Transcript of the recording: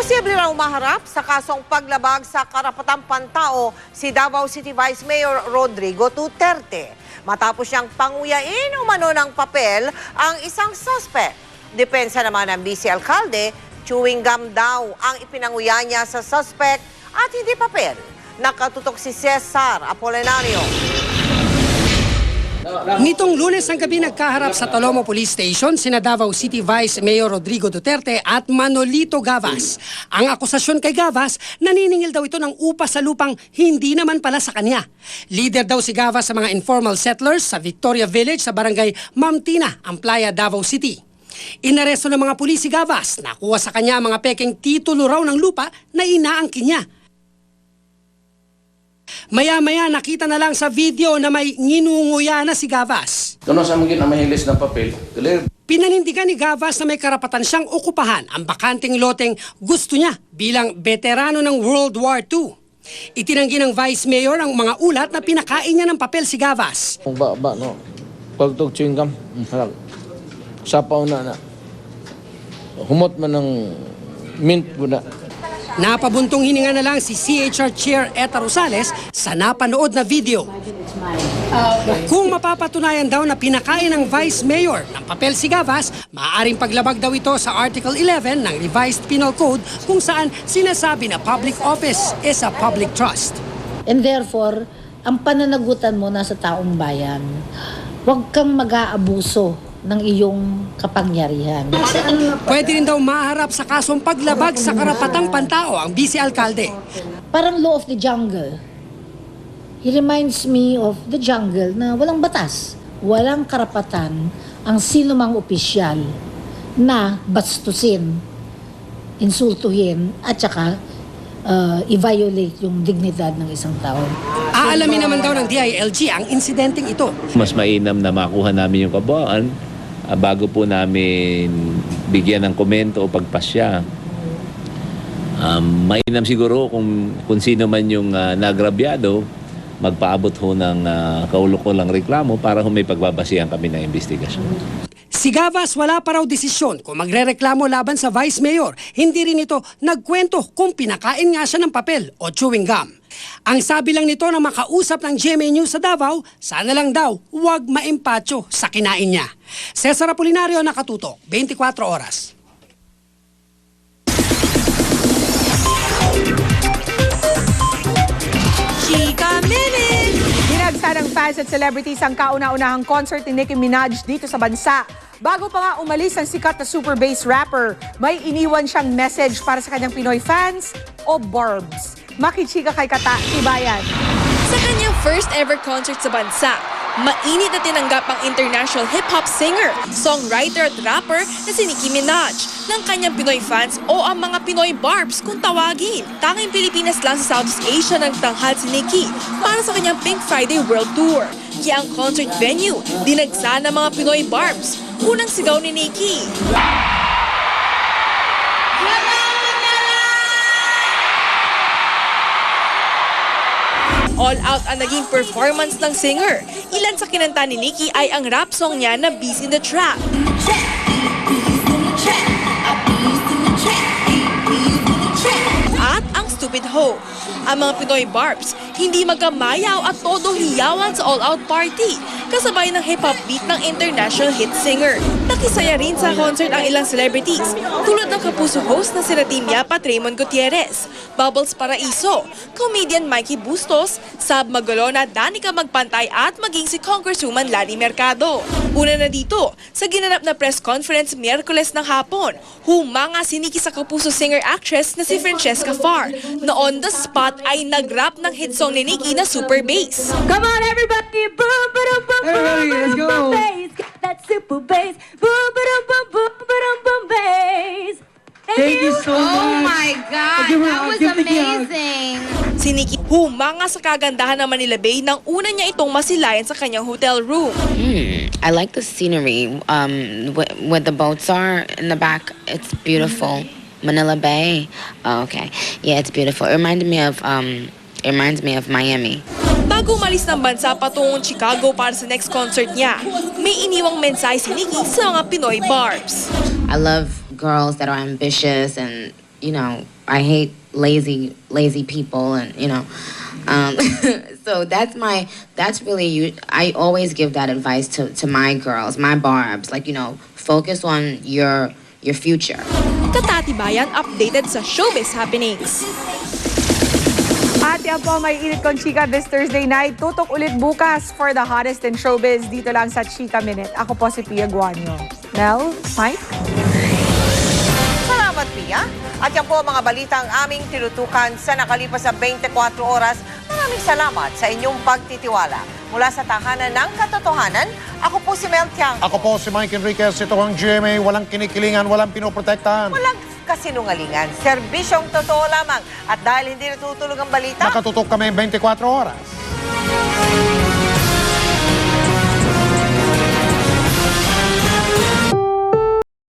Posible raw maharap sa kasong paglabag sa karapatang pantao si Davao City Vice Mayor Rodrigo Duterte matapos siyang panguyain umano ng papel ang isang suspect. Depensa naman ng vice alkalde, chewing gum daw ang ipinanguya niya sa suspect at hindi papel. Nakatutok si Cesar Apolinario. Nitong Lunes ng gabi nagkaharap sa Talomo Police Station sina Davao City Vice Mayor Rodrigo Duterte at Manolito Gavas. Ang akusasyon kay Gavas, naniningil daw ito ng upa sa lupang hindi naman pala sa kanya. Leader daw si Gavas sa mga informal settlers sa Victoria Village sa barangay Mamtina, Amplaya, Davao City. Inaresto ng mga pulis si Gavas, nakuha sa kanya ang mga peking titulo raw ng lupa na inaangkin niya. Maya-maya nakita na lang sa video na may nginunguya na si Gavas. Kano sa mga mahilis ng papel, Pinanindigan ni Gavas na may karapatan siyang okupahan ang bakanting loteng gusto niya bilang veterano ng World War II. Itinanggi ng Vice Mayor ang mga ulat na pinakain niya ng papel si Gavas. no. Pagtog chewing gum, harag. Sapaw na. Humot man ng mint po na. Napabuntong hininga na lang si CHR Chair Eta Rosales sa napanood na video. Kung mapapatunayan daw na pinakain ng Vice Mayor ng papel si Gavas, maaaring paglabag daw ito sa Article 11 ng Revised Penal Code kung saan sinasabi na public office is a public trust. And therefore, ang pananagutan mo nasa taong bayan, huwag kang mag-aabuso ng iyong kapangyarihan. Pwede rin daw maharap sa kasong paglabag sa karapatang pantao ang vice-alkalde. Parang law of the jungle. He reminds me of the jungle na walang batas, walang karapatan ang sino mang opisyal na bastusin, insultuhin at saka i-violate yung dignidad ng isang tao. Aalamin naman daw ng DILG ang insidenteng ito. Mas mainam na makuha namin yung kabuuan bago po namin bigyan ng komento o pagpasya. Mainam siguro kung sino man yung nagrabyado, magpaabot ho ng kaulukulang reklamo para may pagbabasihan kami ng investigasyon. Si Gavas wala pa raw desisyon kung magrereklamo laban sa Vice Mayor. Hindi rin ito nagkwento kung pinakain nga siya ng papel o chewing gum. Ang sabi lang nito na makausap ng GMA News sa Davao, sana lang daw huwag maimpatyo sa kinain niya. Cesar Apolinario, nakatutok, 24 oras. Chika Minute! Dinagsa ng fans at celebrities ang kauna-unahang concert ni Nicki Minaj dito sa bansa. Bago pa nga umalis ang sikat na super bass rapper, may iniwan siyang message para sa kanyang Pinoy fans o Barbs. Makichika kay Kata Tibayan. Sa kanyang first ever concert sa bansa, mainit na tinanggap ang international hip-hop singer, songwriter at rapper na si Nicki Minaj ng kanyang Pinoy fans o ang mga Pinoy Barbs kung tawagin. Tanging Pilipinas lang sa Southeast Asia nang tanghal si Nicki para sa kanyang Pink Friday World Tour. Kaya ang concert venue, dinagsa ng mga Pinoy Barbs. Unang sigaw ni Nicki. All out ang naging performance ng singer. Ilan sa kinanta ni Nicki ay ang rap song niya na Beast in the Trap. At ang Stupid Ho. Ang mga Pinoy Barbs, hindi magkamayaw at todo hiyawan sa all-out party, kasabay ng hip-hop beat ng international hit singer. Nakisaya rin sa concert ang ilang celebrities, tulad ng Kapuso host na sina Team Yap at Raymond Gutierrez, Bubbles Paraiso, comedian Mikey Bustos, Sab Magolona, Danica Magpantay at maging si Congresswoman Lani Mercado. Una na dito, sa ginanap na press conference Miyerkules ng hapon, humanga si Nicki sa Kapuso singer-actress na si Francesca Farr, na on the spot ay nag-rap ng hit song ni Nicki na Super Bass. Come on, everybody! Boom, boom, boom, boom, let's go! boom, bass. Get that super bass. Boom, boom, boom, boom, boom, boom, bass. Thank you so much! Oh my God, that was amazing! Si Nicki humanga sa kagandahan ng Manila Bay nang una niya itong masilayan sa kanyang hotel room. I like the scenery. Where the boats are in the back, it's beautiful. Manila Bay. Oh, okay. Yeah, it's beautiful. It reminds me of Miami. Bago umalis ng bansa patungong Chicago para sa next concert niya, may iniwang mensahe si Nicki sa mga Pinoy Barbs. I love girls that are ambitious and you know, I hate lazy people, and so that's really I always give that advice to my girls, my barbs, like, focus on your future. Katatibayan updated sa showbiz happenings. At yan po, may init kong chika this Thursday night. Tutok ulit bukas for the hottest in showbiz dito lang sa Chika Minute. Ako po si Pia Guanyo. Mel, Mike? Salamat, Pia. At yan po ang mga balitang aming tinutukan sa nakalipas sa 24 oras. Maraming salamat sa inyong pagtitiwala. Mula sa tahanan ng katotohanan, ako po si Mel Tiang. Ako po si Mike Enriquez. Ito ang GMA. Walang kinikilingan, walang pinoprotektahan. Walang kasinungalingan, serbisyong totoo lamang. At dahil hindi natutulog ang balita, Nakatutok kami 24 oras.